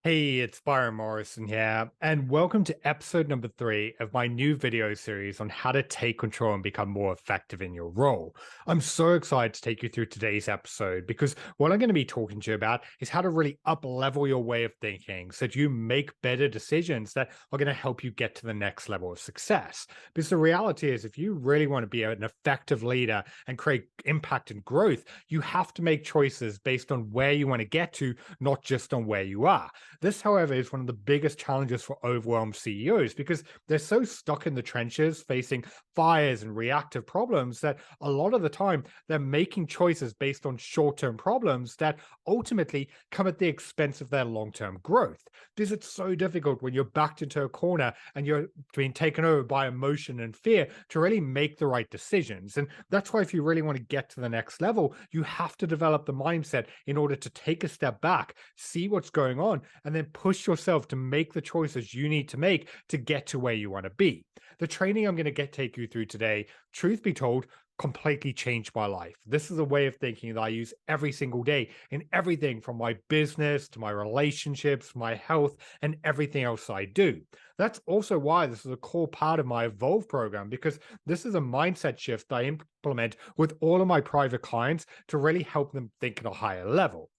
Hey, it's Byron Morrison here, and welcome to episode number 3 of my new video series on how to take control and become more effective in your role. I'm so excited to take you through today's episode because what I'm going to be talking to you about is how to really up level your way of thinking so that you make better decisions that are going to help you get to the next level of success. Because the reality is, if you really want to be an effective leader and create impact and growth, you have to make choices based on where you want to get to, not just on where you are. This, however, is one of the biggest challenges for overwhelmed CEOs because they're so stuck in the trenches facing fires and reactive problems that a lot of the time they're making choices based on short term problems that ultimately come at the expense of their long term growth. Because it's so difficult when you're backed into a corner and you're being taken over by emotion and fear to really make the right decisions. And that's why, if you really want to get to the next level, you have to develop the mindset in order to take a step back, see what's going on, and then push yourself to make the choices you need to make to get to where you want to be. The training I'm going to take you through today, truth be told, completely changed my life. This is a way of thinking that I use every single day in everything from my business to my relationships, my health, and everything else I do. That's also why this is a core part of my Evolve program, because this is a mindset shift I implement with all of my private clients to really help them think at a higher level.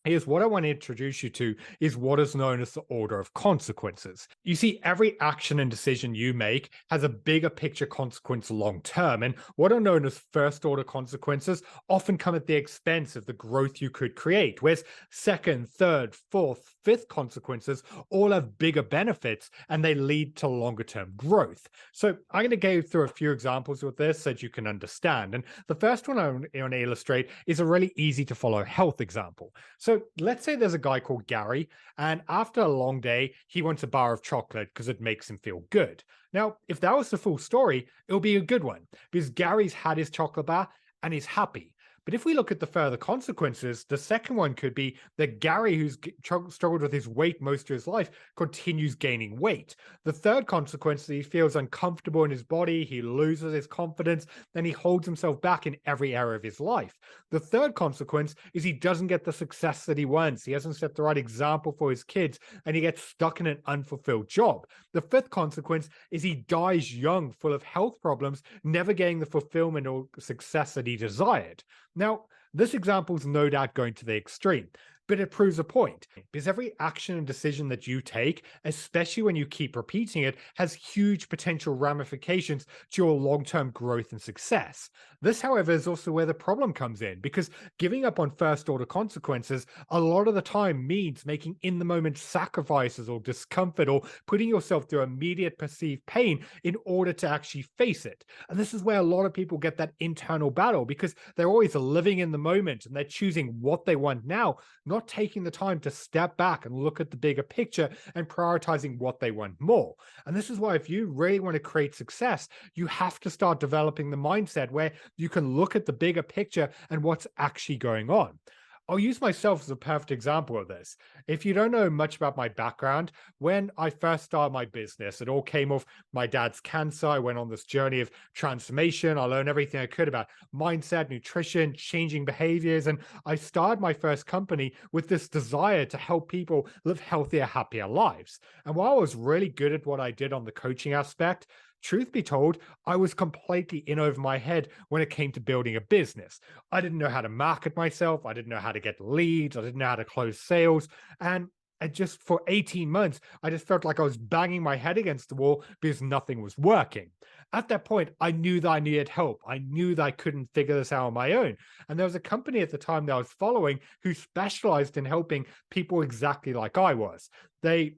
Here's what I want to introduce you to is what is known as the order of consequences. You see, every action and decision you make has a bigger picture consequence long term. And what are known as first order consequences often come at the expense of the growth you could create, whereas second, third, fourth, fifth consequences all have bigger benefits and they lead to longer term growth. So I'm going to go through a few examples with this so that you can understand. And the first one I want to illustrate is a really easy to follow health example. So let's say there's a guy called Gary, and after a long day, he wants a bar of chocolate because it makes him feel good. Now, if that was the full story, it'll be a good one because Gary's had his chocolate bar and he's happy. But if we look at the further consequences, the second one could be that Gary, who's struggled with his weight most of his life, continues gaining weight. The third consequence is he feels uncomfortable in his body, he loses his confidence, then he holds himself back in every area of his life. The third consequence is he doesn't get the success that he wants. He hasn't set the right example for his kids, and he gets stuck in an unfulfilled job. The fifth consequence is he dies young, full of health problems, never getting the fulfillment or success that he desired. Now, this example is no doubt going to the extreme, but it proves a point because every action and decision that you take, especially when you keep repeating it, has huge potential ramifications to your long-term growth and success. This, however, is also where the problem comes in because giving up on first-order consequences a lot of the time means making in-the-moment sacrifices or discomfort or putting yourself through immediate perceived pain in order to actually face it. And this is where a lot of people get that internal battle because they're always living in the moment and they're choosing what they want now, not taking the time to step back and look at the bigger picture and prioritizing what they want more. And this is why, if you really want to create success, you have to start developing the mindset where you can look at the bigger picture and what's actually going on. I'll use myself as a perfect example of this. If you don't know much about my background, when I first started my business, it all came off my dad's cancer. I went on this journey of transformation. I learned everything I could about mindset, nutrition, changing behaviors. And I started my first company with this desire to help people live healthier, happier lives. And while I was really good at what I did on the coaching aspect, truth be told, I was completely in over my head when it came to building a business. I didn't know how to market myself. I didn't know how to get leads. I didn't know how to close sales. And just for 18 months, I just felt like I was banging my head against the wall because nothing was working. At that point, I knew that I needed help. I knew that I couldn't figure this out on my own. And there was a company at the time that I was following who specialized in helping people exactly like I was. They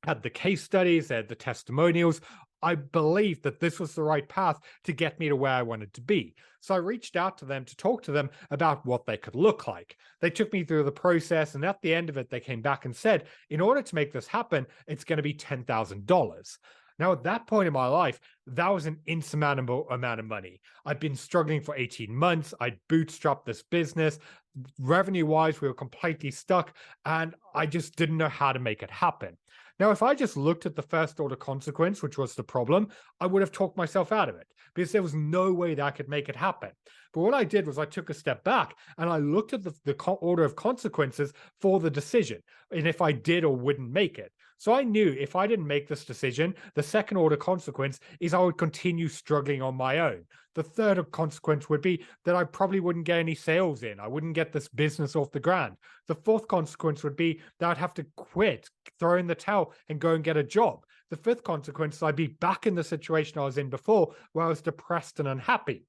had the case studies, they had the testimonials. I believed that this was the right path to get me to where I wanted to be. So I reached out to them to talk to them about what they could look like. They took me through the process, and at the end of it, they came back and said, in order to make this happen, it's going to be $10,000. Now, at that point in my life, that was an insurmountable amount of money. I'd been struggling for 18 months. I'd bootstrapped this business. Revenue-wise, we were completely stuck, and I just didn't know how to make it happen. Now, if I just looked at the first order consequence, which was the problem, I would have talked myself out of it because there was no way that I could make it happen. But what I did was I took a step back and I looked at the order of consequences for the decision and if I did or wouldn't make it. So I knew if I didn't make this decision, the second order consequence is I would continue struggling on my own. The third consequence would be that I probably wouldn't get any sales in. I wouldn't get this business off the ground. The fourth consequence would be that I'd have to quit, throw in the towel, and go and get a job. The fifth consequence is I'd be back in the situation I was in before, where I was depressed and unhappy.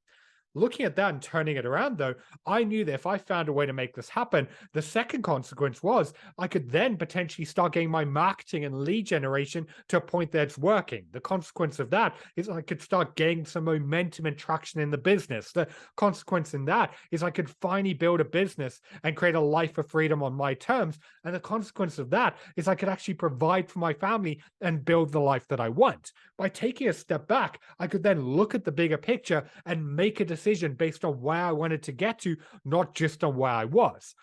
Looking at that and turning it around, though, I knew that if I found a way to make this happen, the second consequence was I could then potentially start getting my marketing and lead generation to a point that it's working. The consequence of that is I could start getting some momentum and traction in the business. The consequence in that is I could finally build a business and create a life of freedom on my terms. And the consequence of that is I could actually provide for my family and build the life that I want. By taking a step back, I could then look at the bigger picture and make a decision based on where I wanted to get to, not just on where I was.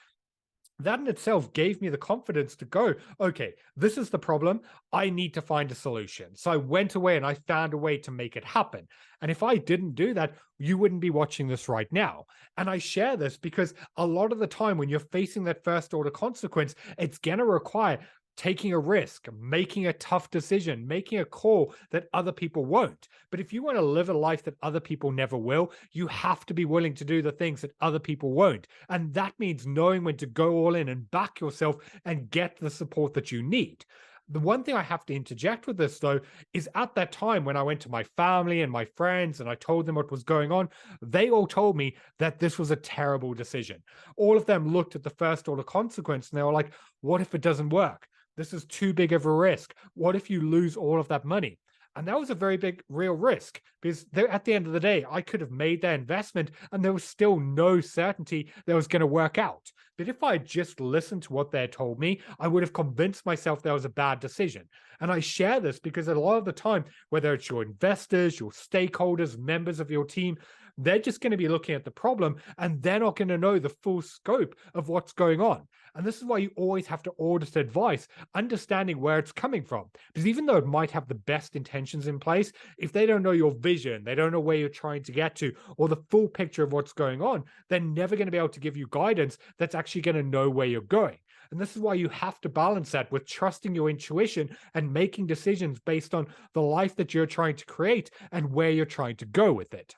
That in itself gave me the confidence to go, okay, this is the problem. I need to find a solution. So I went away and I found a way to make it happen. And if I didn't do that, you wouldn't be watching this right now. And I share this because a lot of the time when you're facing that first order consequence, it's going to require taking a risk, making a tough decision, making a call that other people won't. But if you want to live a life that other people never will, you have to be willing to do the things that other people won't. And that means knowing when to go all in and back yourself and get the support that you need. The one thing I have to interject with this, though, is at that time when I went to my family and my friends and I told them what was going on, they all told me that this was a terrible decision. All of them looked at the first order consequence and they were like, what if it doesn't work? This is too big of a risk. What if you lose all of that money? And that was a very big, real risk because at the end of the day, I could have made that investment and there was still no certainty that it was going to work out. But if I had just listened to what they had told me, I would have convinced myself that was a bad decision. And I share this because a lot of the time, whether it's your investors, your stakeholders, members of your team, they're just going to be looking at the problem and they're not going to know the full scope of what's going on. And this is why you always have to audit advice, understanding where it's coming from. Because even though it might have the best intentions in place, if they don't know your vision, they don't know where you're trying to get to, or the full picture of what's going on, they're never going to be able to give you guidance that's actually going to know where you're going. And this is why you have to balance that with trusting your intuition and making decisions based on the life that you're trying to create and where you're trying to go with it.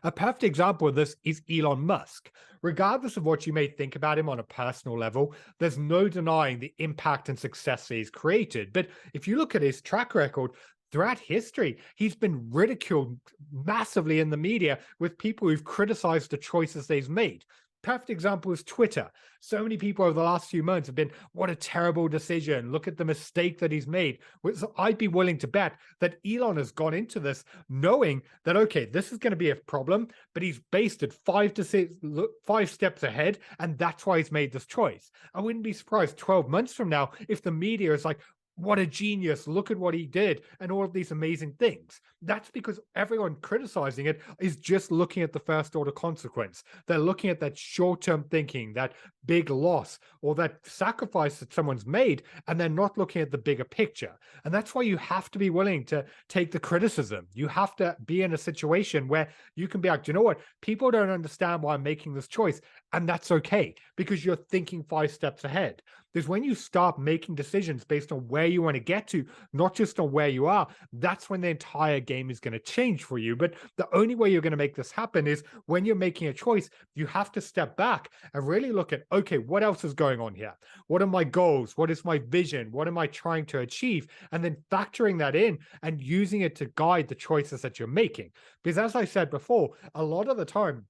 A perfect example of this is Elon Musk. Regardless of what you may think about him on a personal level, there's no denying the impact and success he's created. But if you look at his track record, throughout history, he's been ridiculed massively in the media with people who've criticized the choices they've made. Perfect example is Twitter. So many people over the last few months have been, what a terrible decision. Look at the mistake that he's made. So I'd be willing to bet that Elon has gone into this knowing that, okay, this is going to be a problem, but he's based it 5 steps ahead. And that's why he's made this choice. I wouldn't be surprised 12 months from now if the media is like, what a genius, look at what he did, and all of these amazing things. That's because everyone criticizing it is just looking at the first order consequence. They're looking at that short-term thinking, that big loss, or that sacrifice that someone's made, and they're not looking at the bigger picture. And that's why you have to be willing to take the criticism. You have to be in a situation where you can be like, you know what, people don't understand why I'm making this choice, and that's okay, because you're thinking 5 steps ahead. Because when you start making decisions based on where you want to get to, not just on where you are, that's when the entire game is going to change for you. But the only way you're going to make this happen is when you're making a choice, you have to step back and really look at, okay, what else is going on here? What are my goals? What is my vision? What am I trying to achieve? And then factoring that in and using it to guide the choices that you're making. Because as I said before, a lot of the time,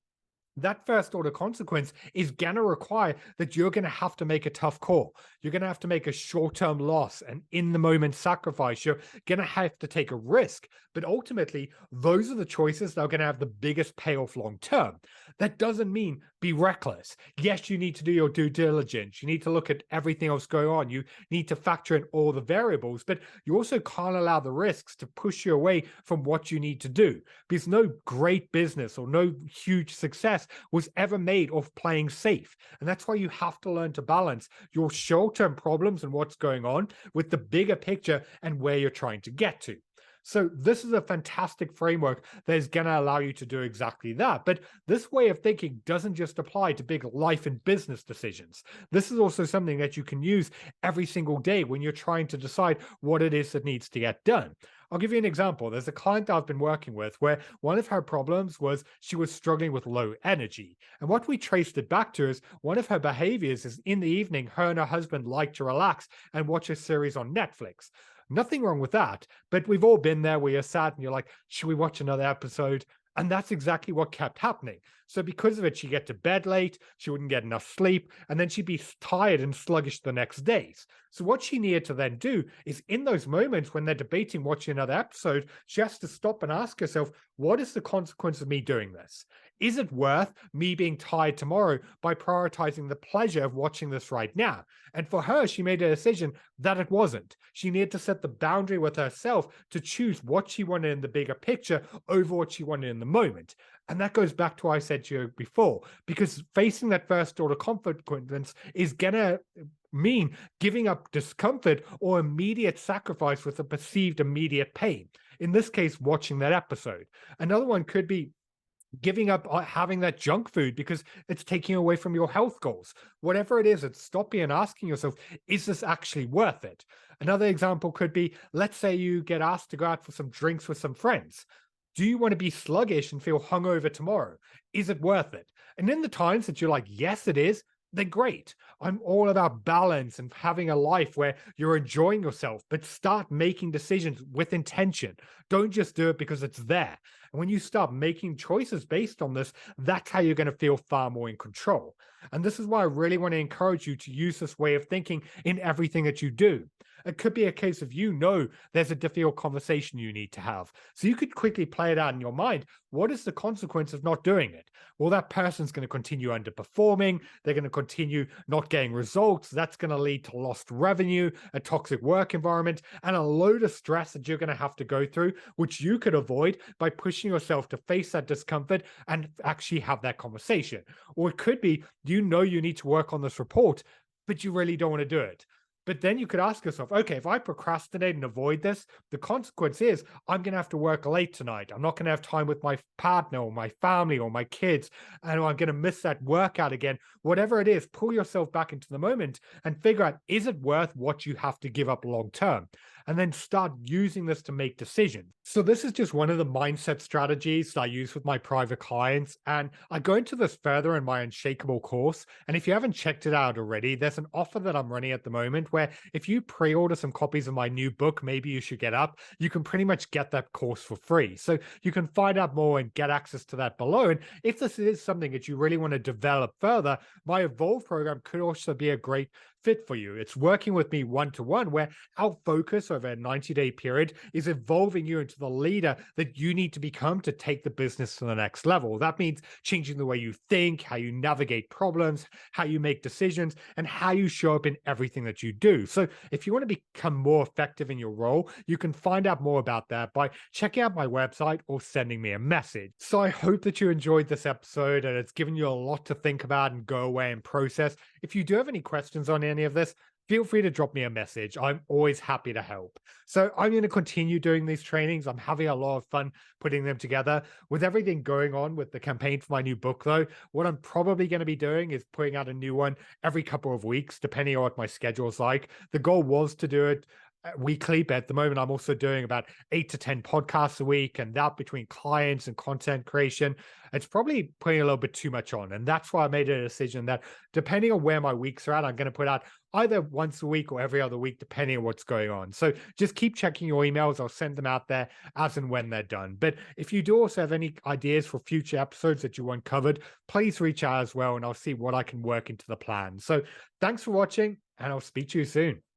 that first order consequence is going to require that you're going to have to make a tough call. You're going to have to make a short-term loss, and in the moment sacrifice. You're going to have to take a risk. But ultimately, those are the choices that are going to have the biggest payoff long-term. That doesn't mean be reckless. Yes, you need to do your due diligence. You need to look at everything else going on. You need to factor in all the variables, but you also can't allow the risks to push you away from what you need to do. Because no great business or no huge success was ever made off playing safe. And that's why you have to learn to balance your short-term problems and what's going on with the bigger picture and where you're trying to get to. So this is a fantastic framework that is going to allow you to do exactly that. But this way of thinking doesn't just apply to big life and business decisions. This is also something that you can use every single day when you're trying to decide what it is that needs to get done. I'll give you an example. There's a client I've been working with where one of her problems was she was struggling with low energy. And what we traced it back to is one of her behaviors is in the evening, her and her husband like to relax and watch a series on Netflix. Nothing wrong with that, but we've all been there where you're sad and you're like, should we watch another episode? And that's exactly what kept happening. So because of it, she'd get to bed late, she wouldn't get enough sleep, and then she'd be tired and sluggish the next days. So what she needed to then do is in those moments when they're debating watching another episode, she has to stop and ask herself, what is the consequence of me doing this? Is it worth me being tired tomorrow by prioritizing the pleasure of watching this right now? And for her, she made a decision that it wasn't. She needed to set the boundary with herself to choose what she wanted in the bigger picture over what she wanted in the moment. And that goes back to what I said to you before, because facing that first order consequence is going to mean giving up discomfort or immediate sacrifice with a perceived immediate pain. In this case, watching that episode. Another one could be giving up having that junk food because it's taking away from your health goals. Whatever it is, it's stopping and asking yourself, is this actually worth it? Another example could be, let's say you get asked to go out for some drinks with some friends. Do you want to be sluggish and feel hungover tomorrow? Is it worth it? And in the times that you're like, yes, it is, then great. I'm all about balance and having a life where you're enjoying yourself, but start making decisions with intention. Don't just do it because it's there. And when you start making choices based on this, that's how you're going to feel far more in control. And this is why I really want to encourage you to use this way of thinking in everything that you do. It could be a case of there's a difficult conversation you need to have. So you could quickly play it out in your mind. What is the consequence of not doing it? Well, that person's going to continue underperforming. They're going to continue not getting results. That's going to lead to lost revenue, a toxic work environment, and a load of stress that you're going to have to go through, which you could avoid by pushing yourself to face that discomfort and actually have that conversation. Or it could be, you need to work on this report, but you really don't want to do it. But then you could ask yourself, okay, if I procrastinate and avoid this, the consequence is I'm going to have to work late tonight. I'm not going to have time with my partner or my family or my kids, and I'm going to miss that workout again. Whatever it is, pull yourself back into the moment and figure out, is it worth what you have to give up long term? And then start using this to make decisions. So this is just one of the mindset strategies that I use with my private clients. And I go into this further in my Unshakable course. And if you haven't checked it out already, there's an offer that I'm running at the moment where if you pre-order some copies of my new book, Maybe You Should Get Up, you can pretty much get that course for free. So you can find out more and get access to that below. And if this is something that you really want to develop further, my Evolve program could also be a great fit for you. It's working with me one-to-one, where our focus over a 90-day period is evolving you into the leader that you need to become to take the business to the next level. That means changing the way you think, how you navigate problems, how you make decisions, and how you show up in everything that you do. So if you want to become more effective in your role, you can find out more about that by checking out my website or sending me a message. So I hope that you enjoyed this episode and it's given you a lot to think about and go away and process. If you do have any questions on any of this, feel free to drop me a message. I'm always happy to help. So I'm going to continue doing these trainings. I'm having a lot of fun putting them together. With everything going on with the campaign for my new book, though, what I'm probably going to be doing is putting out a new one every couple of weeks, depending on what my schedule's like. The goal was to do it weekly, but at the moment I'm also doing about 8 to 10 podcasts a week, and that between clients and content creation, it's probably putting a little bit too much on. And that's why I made a decision that depending on where my weeks are at, I'm going to put out either once a week or every other week, depending on what's going on. So just keep checking your emails. I'll send them out there as and when they're done. But if you do also have any ideas for future episodes that you want covered, please reach out as well, and I'll see what I can work into the plan. So thanks for watching, and I'll speak to you soon.